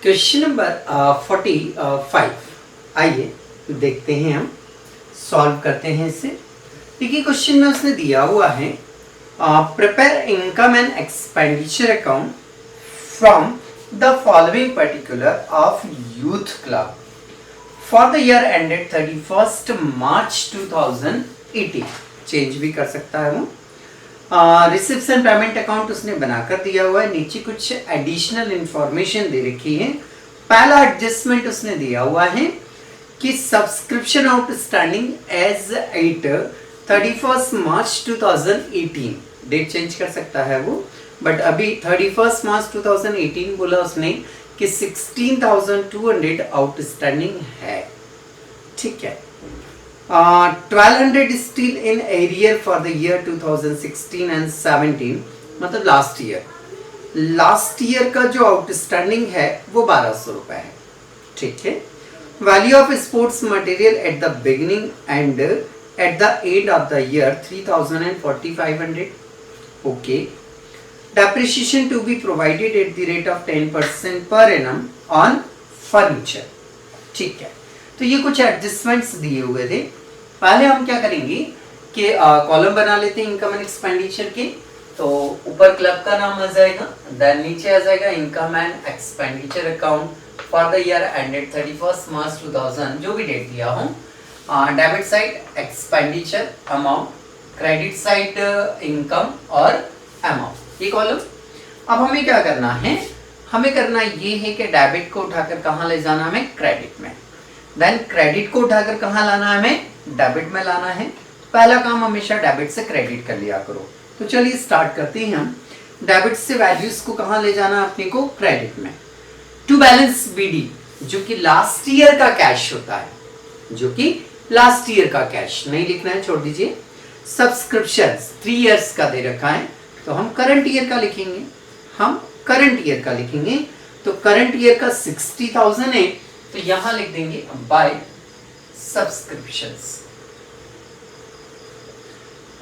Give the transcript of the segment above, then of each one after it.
Question number 45। आइए देखते हैं, हम सॉल्व करते हैं इसे। देखिए क्वेश्चन में उसने दिया हुआ है prepare income and expenditure account from the following particular of youth club for the year ended 31 March 2018। Change भी कर सकता है वो। रिसिप्ट्स एंड पेमेंट अकाउंट उसने बनाकर दिया हुआ है। नीचे कुछ एडिशनल इंफॉर्मेशन दे रखी है। पहला एडजस्टमेंट उसने दिया हुआ है कि सब्सक्रिप्शन आउटस्टैंडिंग एज एट 31 मार्च 2018। डेट चेंज कर सकता है वो, बट अभी 31 मार्च 2018 बोला उसने कि 16,200 आउटस्टैंडिंग है। ठीक है। 1200 still in arrear for the year 2016 and 17, मतलब लास्ट ईयर का जो आउटस्टैंडिंग है वो 1200 रुपए है। ठीक है। Value of sports material at the beginning and at the end of the year 3000 and 4500। Okay. Depreciation to be provided at the rate of 10% per annum on furniture. ठीक है। तो ये कुछ एडजस्टमेंट्स दिए हुए थे। पहले हम क्या करेंगे कि कॉलम बना लेते हैं इनकम एंड एक्सपेंडिचर के। तो ऊपर क्लब का नाम आ जाएगा, देन नीचे आ जाएगा income and expenditure account for the year ended 31 मार्च 2000, जो भी डेट दिया हो। Debit side expenditure amount, credit side income और अमाउंट, ये कॉलम। अब हमें क्या करना है, हमें करना ये है कि डेबिट को उठाकर कहाँ ले जाना, हमें क्रेडिट में। देन क्रेडिट को उठाकर कहाँ लाना है, हमें डेबिट में लाना है। पहला काम हमेशा डेबिट से क्रेडिट कर लिया करो। तो चलिए स्टार्ट करते हैं हम। डेबिट से वैल्यूज को कहाँ ले जाना अपने को, क्रेडिट में। टू बैलेंस बीडी, जो कि लास्ट ईयर का कैश होता है, जो कि लास्ट ईयर का कैश नहीं लिखना है, छोड़ दीजिए। सब्सक्रिप्शन 3 इयर्स का दे रखा है, तो हम करंट ईयर का लिखेंगे। तो करंट ईयर का 60,000 है, तो यहां लिख देंगे by subscriptions.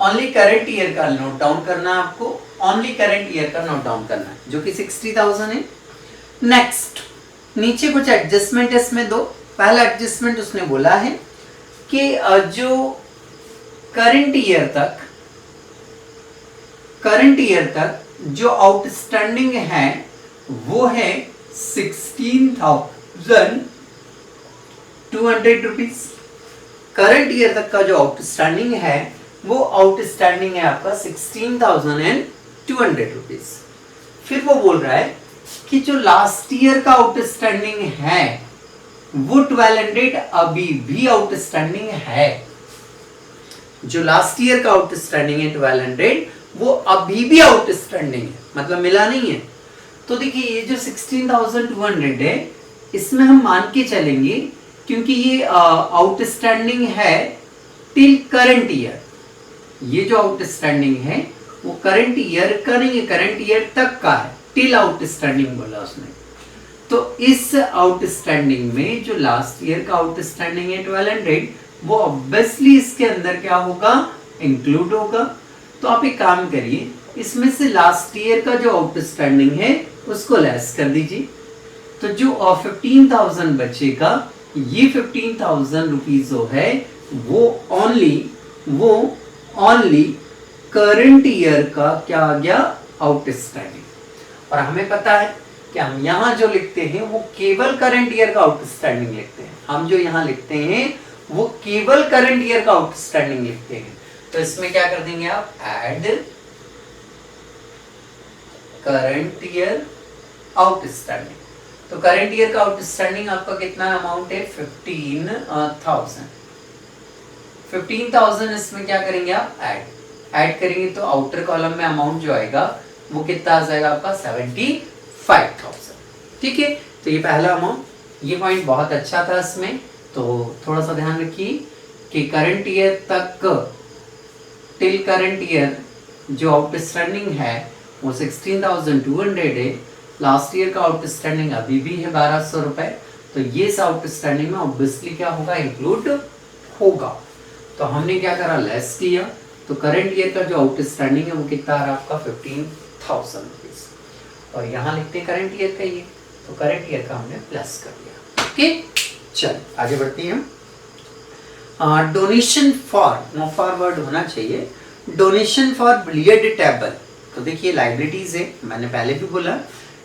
Only current year का नोट डाउन करना है आपको, जो कि 60,000 है। नेक्स्ट, नीचे कुछ एडजस्टमेंट इसमें दो। पहला एडजस्टमेंट उसने बोला है कि जो करंट ईयर तक जो आउटस्टैंडिंग है वो है 16,200 रुपीज। करंट ईयर तक का जो आउटस्टैंडिंग है वो आउटस्टैंडिंग है आपका 16,200 रुपीज। फिर वो बोल रहा है कि जो लास्ट ईयर का आउटस्टैंडिंग है वो 1200 अभी भी आउटस्टैंडिंग है। जो लास्ट ईयर का आउटस्टैंडिंग है 1200, वो अभी भी आउटस्टैंडिंग है, मतलब मिला नहीं है। तो देखिए ये जो 16,200 है, इसमें हम मान के चलेंगे क्योंकि ये आउटस्टैंडिंग है टिल करंट ईयर। ये जो आउटस्टैंडिंग है वो करंट ईयर का नहीं है, करंट ईयर तक का है। टिल आउटस्टैंडिंग बोला उसने। तो इस आउटस्टैंडिंग में जो लास्ट ईयर का आउटस्टैंडिंग है 1200, वो ऑब्वियसली इसके अंदर क्या होगा, इंक्लूड होगा। तो आप एक काम करिए, इसमें से लास्ट ईयर का जो आउटस्टैंडिंग है उसको लेस कर दीजिए। तो जो 15,000 बचेगा, ये 15,000 रुपीज जो है वो ओनली करंट ईयर का क्या आ गया, आउटस्टैंडिंग। और हमें पता है कि हम यहाँ जो लिखते हैं वो केवल करंट ईयर का आउटस्टैंडिंग लिखते हैं। हम जो यहाँ लिखते हैं वो केवल करंट ईयर का आउटस्टैंडिंग लिखते हैं। तो इसमें क्या कर देंगे आप, ऐड करंट ईयर आउटस्टैंडिंग। तो करंट ईयर का आउटस्टैंडिंग आपका कितना अमाउंट है, 15,000। इसमें क्या करेंगे आप, ऐड करेंगे तो आउटर कॉलम में अमाउंट जो आएगा वो कितना आ जाएगा आपका, 75,000। ठीक है। तो ये पहला अमाउंट, ये पॉइंट बहुत अच्छा था इसमें। तो थोड़ा सा ध्यान रखिए कि करंट ईयर तक, टिल करंट ईयर जो आउटस्टैंडिंग है वो 16,200 है। लास्ट ईयर का आउटस्टैंडिंग अभी भी है 1200 रुपए। तो ये आउटस्टैंडिंग में ऑब्वियसली क्या होगा, इंक्लूड होगा। तो हमने क्या करा, लेस किया। तो करंट ईयर का जो आउटस्टैंडिंग है वो कितना आ रहा है आपका, 15,000 रुपीज। और यहाँ लिखते हैं करंट ईयर का ये तो करंट ईयर का हमने प्लस कर दिया। ओके, चल आगे बढ़ते हैं हम। डोनेशन फॉर, नो फॉरवर्ड होना चाहिए, डोनेशन फॉर बिलियर्ड टेबल। तो देखिए लाइबिलिटीज है, मैंने पहले भी बोला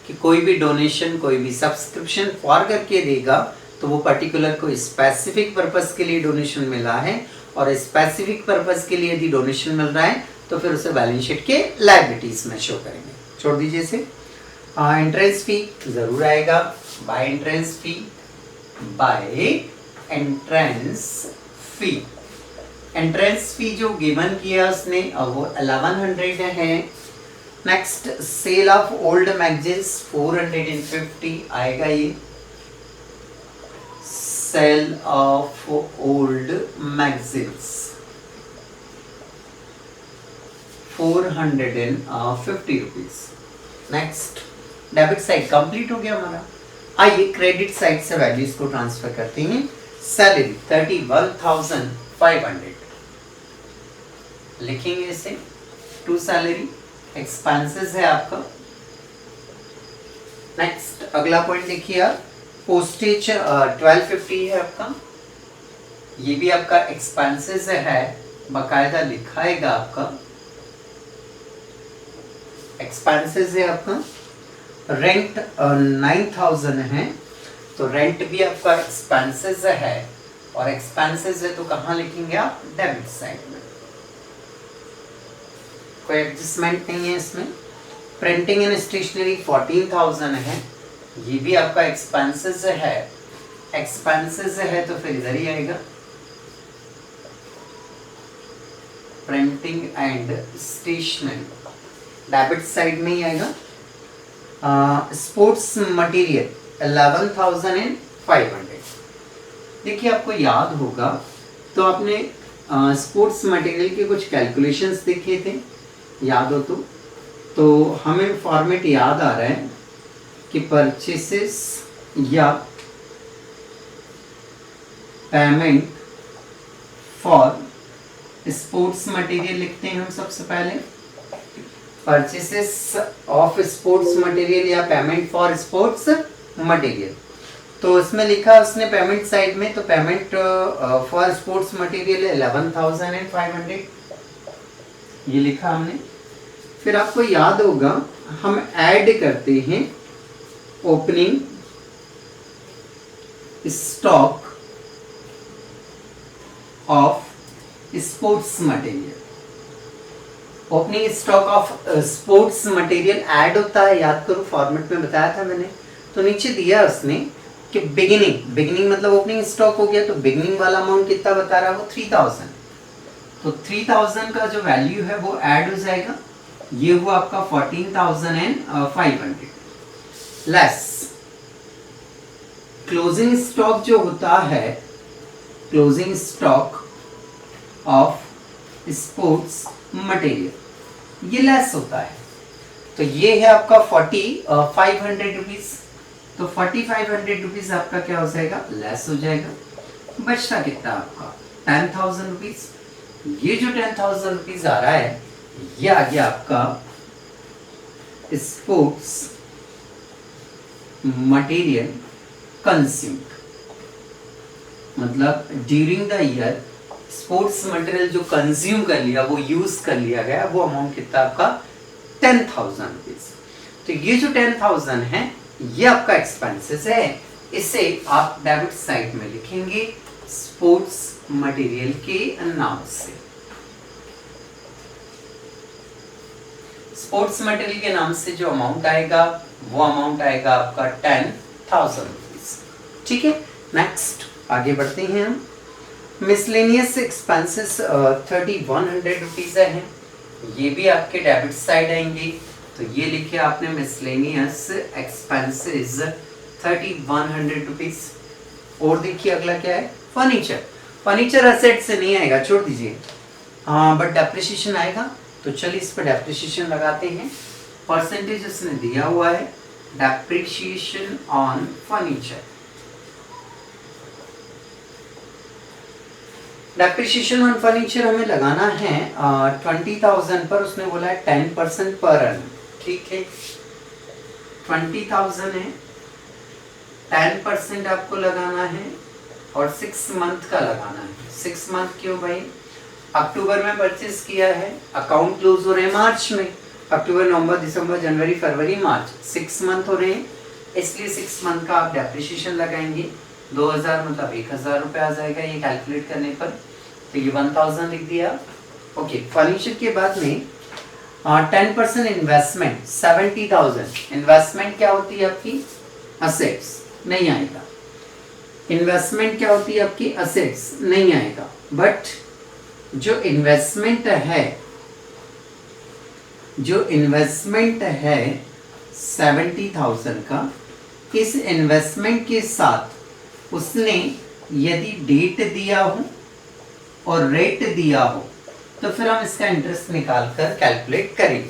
कि कोई भी डोनेशन, कोई भी सब्सक्रिप्शन फॉर करके देगा तो वो पर्टिकुलर को स्पेसिफिक पर्पस के लिए डोनेशन मिला है, और स्पेसिफिक पर्पस के लिए यदि डोनेशन मिल रहा है तो फिर उसे बैलेंस शीट के लाइबिलिटीज में शो करेंगे। छोड़ दीजिए इसे। एंट्रेंस फी जरूर आएगा, by entrance fee, by entrance fee. Entrance fee जो गिवन किया उसने वो 1100 है। Next sale of old magazines 450 आएगा ये, sale of old magazines 450 rupees. Next debit side complete हो गया हमारा। आइए क्रेडिट साइड से वैल्यूज को ट्रांसफर करते हैं। सैलरी 31,500 लिखेंगे इसे टू सैलरी। एक्सपेंसेस है आपका। नेक्स्ट अगला पॉइंट देखिए आप, पोस्टेज 1250 है आपका, ये भी आपका एक्सपेंसेस है, बकायदा लिखाएगा आपका एक्सपेंसेस है आपका। रेंट 9000 है, तो रेंट भी आपका एक्सपेंसेस है, और एक्सपेंसेस है तो कहाँ लिखेंगे आप, डेबिट साइड में, कोई एडजस्टमेंट नहीं है इसमें। प्रिंटिंग एंड स्टेशनरी 14,000 है, ये भी आपका एक्सपेंसेस है, एक्सपेंसेस है तो फिर इधर ही आएगा, printing and stationery debit side में ही आएगा। Sports material 11,500। देखिए आपको याद होगा तो आपने स्पोर्ट्स मटेरियल के कुछ कैलकुलेशंस देखे थे, याद हो तो हमें फॉर्मेट याद आ रहा है कि परचेसेस या पेमेंट फॉर स्पोर्ट्स मटेरियल लिखते हैं हम सबसे पहले। परचेसेस ऑफ स्पोर्ट्स मटेरियल या पेमेंट फॉर स्पोर्ट्स मटेरियल, तो इसमें लिखा उसने पेमेंट साइड में, तो पेमेंट फॉर स्पोर्ट्स मटेरियल 11,500 ये लिखा हमने। फिर आपको याद होगा हम ऐड करते हैं opening stock of sports material. Opening stock of sports material add होता है, याद करो फॉर्मेट में बताया था मैंने। तो नीचे दिया उसने कि बिगिनिंग मतलब ओपनिंग स्टॉक हो गया, तो बिगिनिंग वाला अमाउंट कितना बता रहा है वो 3000, तो 3000 का जो वैल्यू है वो ऐड हो जाएगा, ये हुआ आपका 14,500 लेस क्लोजिंग स्टॉक जो होता है, closing stock of sports material ये लेस होता है, तो ये है आपका 4,500 रुपीज। तो 4,500 रुपीज आपका क्या हो जाएगा, लेस हो जाएगा। बचता कितना आपका 10,000 रुपीज। ये जो 10,000 रुपीज आ रहा है ये आ गया आपका स्पोर्ट्स मटेरियल कंज्यूम्ड, मतलब during the year sports material जो कंज्यूम कर लिया, वो यूज कर लिया गया, वो अमाउंट कितना आपका 10,000 रुपीज। तो ये जो 10,000 है ये आपका एक्सपेंसेस है, इसे आप डेबिट साइड में लिखेंगे स्पोर्ट्स मटेरियल के नाम से। स्पोर्ट्स मटेरियल के नाम से जो अमाउंट आएगा वो अमाउंट आएगा आपका 10,000 रुपीज। ठीक है, नेक्स्ट आगे बढ़ते हैं हम। मिसलेनियस एक्सपेंसेस 3,100 रुपीज है, ये भी आपके डेबिट साइड आएंगे, तो ये लिखे आपने मिसलेनियस एक्सपेंसेस 3,100 रुपीज। और देखिए अगला क्या है, फर्नीचर। फर्नीचर एसेट से नहीं आएगा, छोड़ दीजिए, बट डेप्रिसिएशन आएगा, तो चलिए इस पर डेप्रिसिएशन लगाते हैं। परसेंटेज उसने दिया हुआ है, depreciation on furniture. Depreciation on furniture हमें लगाना है 20,000 पर, उसने बोला है 10% पर एनम। ठीक है, 20,000 है, 10% आपको लगाना है और 6 मंथ का लगाना है। 6 मंथ क्यों भाई? अक्टूबर में परचेस किया है, अकाउंट क्लोज हो रहे हैं मार्च में, अक्टूबर नवंबर दिसंबर जनवरी फरवरी मार्च 6 मंथ हो रहे हैं, इसलिए 6 मंथ का आप डेप्रिसिएशन लगाएंगे। 2000 मतलब 1000 रुपये आ जाएगा ये कैलकुलेट करने पर, तो ये 1000 लिख दिया। ओके, फर्नीचर के बाद में 10% इन्वेस्टमेंट 70,000। इन्वेस्टमेंट क्या होती है आपकी? असेट्स, नहीं आएगा। इन्वेस्टमेंट क्या होती है आपकी? असेट्स, नहीं आएगा। बट जो इन्वेस्टमेंट है 70,000 का, इस इन्वेस्टमेंट के साथ उसने यदि डेट दिया हो और रेट दिया हो तो फिर हम इसका इंटरेस्ट निकाल कर कैलकुलेट करेंगे।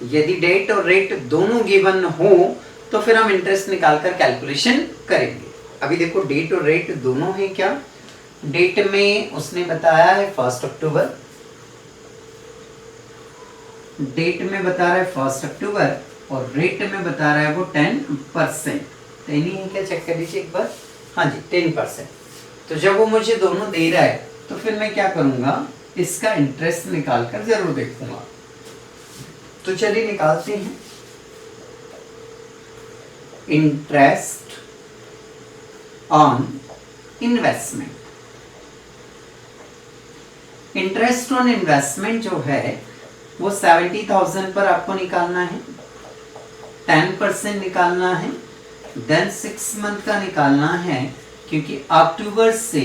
यदि डेट और रेट दोनों गिवन हो तो फिर हम इंटरेस्ट निकाल कर कैलकुलेशन करेंगे। अभी देखो डेट और रेट दोनों है क्या? डेट में उसने बताया है 1 अक्टूबर, डेट में बता रहा है 1 अक्टूबर और रेट में बता रहा है वो 10%। तो नहीं है क्या? चेक कर लीजिए एक बार। हाँ जी, 10%। तो जब वो मुझे दोनों दे रहा है तो फिर मैं क्या करूंगा? इसका इंटरेस्ट निकाल कर जरूर देखूंगा। तो चलिए निकालते हैं। Interest on investment, interest on investment जो है वो 70,000 पर आपको निकालना है, 10% निकालना है, देन 6 मंथ का निकालना है, क्योंकि अक्टूबर से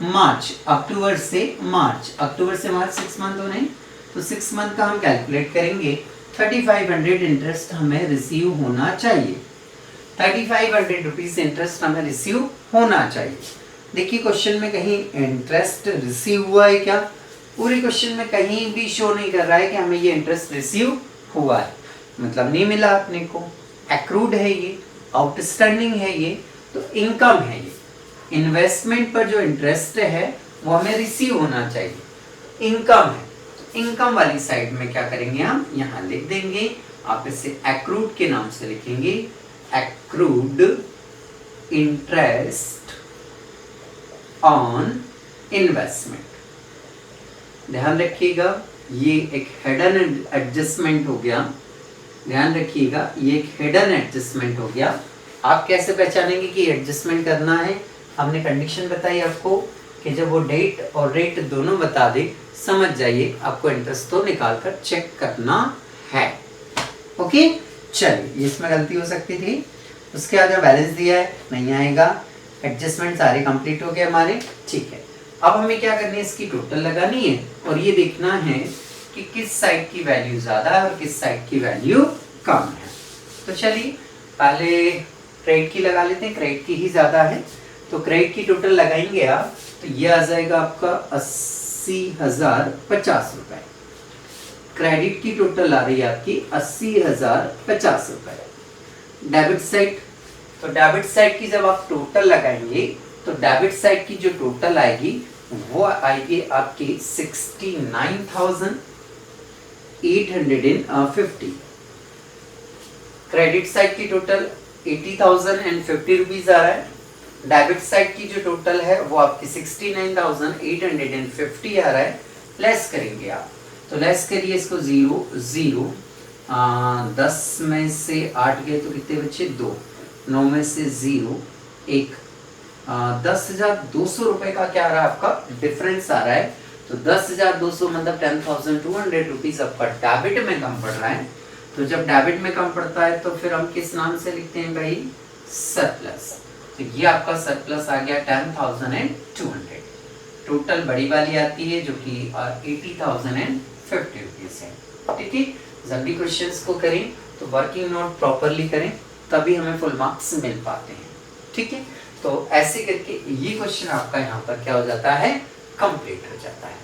मार्च 6 मंथ होने, तो 6 मंथ का हम कैलकुलेट करेंगे। 3500 इंटरेस्ट हमें रिसीव होना चाहिए, 3500 रुपीज इंटरेस्ट हमें रिसीव होना चाहिए। देखिए क्वेश्चन में कहीं इंटरेस्ट रिसीव हुआ है क्या? पूरे क्वेश्चन में कहीं भी शो नहीं कर रहा है कि हमें ये इंटरेस्ट रिसीव हुआ है, मतलब नहीं मिला अपने को। एक्रूड है ये, आउटस्टैंडिंग है ये, तो इनकम है ये। इन्वेस्टमेंट पर जो इंटरेस्ट है वो हमें रिसीव होना चाहिए, इनकम है। तो इनकम वाली साइड में क्या करेंगे? हम यहाँ लिख देंगे, आप इसे एक्रूड के नाम से लिखेंगे, एक्रूड इंटरेस्ट ऑन इन्वेस्टमेंट। ध्यान रखिएगा, ये एक हिडन एडजस्टमेंट हो गया। ध्यान रखिएगा, ये एक हिडन एडजस्टमेंट हो गया। आप कैसे पहचानेंगे कि एडजस्टमेंट करना है? हमने कंडीशन बताई आपको कि जब वो डेट और रेट दोनों बता दे, समझ जाइए आपको इंटरेस्ट तो निकाल कर चेक करना है। ओके, चलिए, इसमें गलती हो सकती थी। उसके आगे बैलेंस दिया है, नहीं आएगा। एडजस्टमेंट सारे कंप्लीट हो गए हमारे, ठीक है। अब हमें क्या करनी है? इसकी टोटल लगानी है और ये देखना है कि किस साइड की वैल्यू ज्यादा है और किस साइड की वैल्यू कम है। तो चलिए पहले क्रेडिट की लगा लेते हैं, क्रेडिट की ही ज्यादा है, तो क्रेडिट की टोटल लगाएंगे आप, तो ये आ जाएगा आपका 80,050 रुपए। क्रेडिट की टोटल आ रही है आपकी 80,050 रुपए। डेबिट साइड, तो डेबिट साइड की जब आप टोटल लगाएंगे तो डेबिट साइड की जो टोटल आएगी वो आएगी आपकी 69,850। क्रेडिट साइड की टोटल 80,050 रुपीज आ रहा है। डेबिट साइड की जो टोटल है वो आपकी 69,850 आ रहा है। लेस करेंगे आप, तो लेस करिए इसको 0 0, 10 में से 8 गए तो कितने बचे? 2, 9 में से 0 1, 10,200 रुपए का क्या आ रहा है? आपका डिफरेंस आ रहा है। तो 10,200 मतलब 10,200 रुपीज आपका डेबिट में कम पड़ रहा है। तो जब डेबिट में कम पड़ता है तो फिर हम किस नाम से लिखते हैं भाई? सरप्लस। तो ये आपका सरप्लस आ गया 10,200। टोटल बड़ी वाली आती है जो कि 80,050 रुपीज है। ठीक है, जब भी क्वेश्चंस को करें तो वर्किंग नोट प्रॉपरली करें, तभी हमें फुल मार्क्स मिल पाते हैं। ठीक है, तो ऐसे करके ये क्वेश्चन आपका यहाँ पर क्या हो जाता है? कंप्लीट हो जाता है।